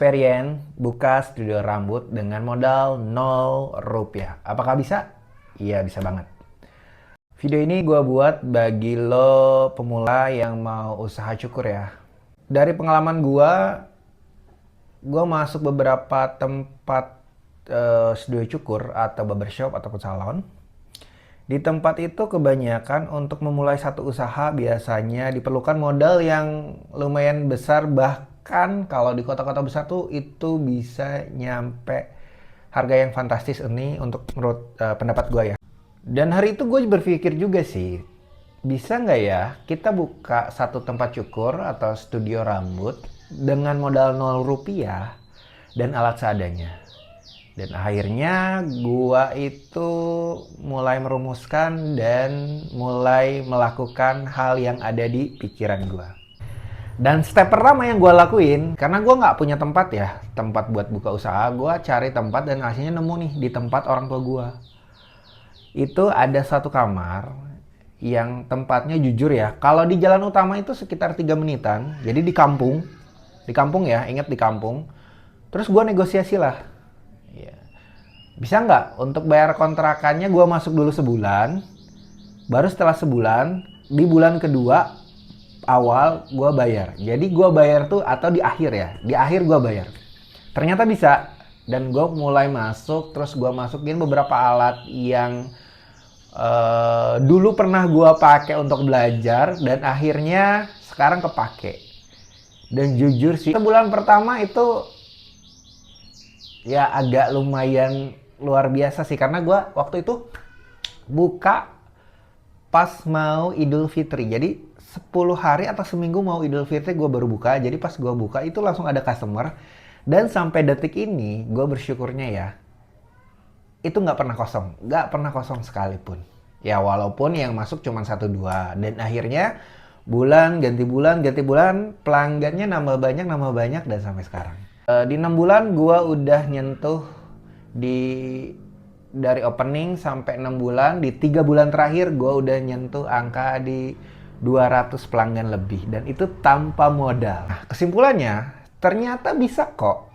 Perien buka studio rambut dengan modal 0 rupiah. Apakah bisa? Iya, bisa banget. Video ini gue buat bagi lo pemula yang mau usaha cukur ya. Dari pengalaman gue masuk beberapa tempat studio cukur atau barbershop ataupun salon. Di tempat itu kebanyakan untuk memulai satu usaha biasanya diperlukan modal yang lumayan besar, bahkan kalau di kota-kota besar tuh itu bisa nyampe harga yang fantastis ini untuk menurut pendapat gue ya. Dan hari itu gue berpikir juga sih, bisa nggak ya kita buka satu tempat cukur atau studio rambut dengan modal 0 rupiah dan alat seadanya. Dan akhirnya gua itu mulai merumuskan dan mulai melakukan hal yang ada di pikiran gua. Dan step pertama yang gua lakuin, karena gua nggak punya tempat ya, tempat buat buka usaha, gua cari tempat dan akhirnya nemu nih di tempat orang tua gua. Itu ada satu kamar yang tempatnya jujur ya, kalau di jalan utama itu sekitar 3 menitan, jadi di kampung ya, ingat di kampung. Terus gua negosiasi lah. Ya, bisa nggak untuk bayar kontrakannya gue masuk dulu sebulan, baru setelah sebulan di bulan kedua awal gue bayar. Jadi gue bayar tuh atau di akhir ya, di akhir gue bayar. Ternyata bisa, dan gue mulai masuk, terus gue masukin beberapa alat yang dulu pernah gue pakai untuk belajar dan akhirnya sekarang kepake. Dan jujur sih sebulan pertama itu ya agak lumayan luar biasa sih, karena gue waktu itu buka pas mau Idul Fitri. Jadi 10 hari atau seminggu mau Idul Fitri gue baru buka. Jadi pas gue buka itu langsung ada customer. Dan sampai detik ini gue bersyukurnya ya, itu nggak pernah kosong. Nggak pernah kosong sekalipun. Ya walaupun yang masuk cuma 1-2. Dan akhirnya ganti bulan, pelanggannya nambah banyak dan sampai sekarang. Di 6 bulan gue udah nyentuh di dari opening sampai 6 bulan, di 3 bulan terakhir gue udah nyentuh angka di 200 pelanggan lebih, dan itu tanpa modal. Nah, kesimpulannya ternyata bisa kok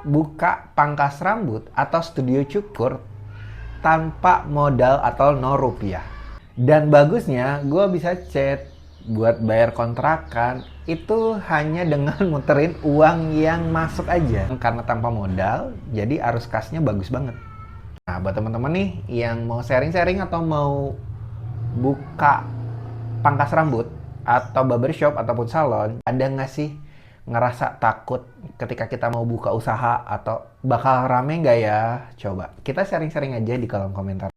buka pangkas rambut atau studio cukur tanpa modal atau 0 rupiah. Dan bagusnya gue bisa chat buat bayar kontrakan itu hanya dengan muterin uang yang masuk aja. Karena tanpa modal, jadi arus kasnya bagus banget. Nah, buat teman-teman nih yang mau sharing-sharing atau mau buka pangkas rambut atau barbershop ataupun salon, ada nggak sih ngerasa takut ketika kita mau buka usaha atau bakal rame nggak ya? Coba kita sharing-sharing aja di kolom komentar.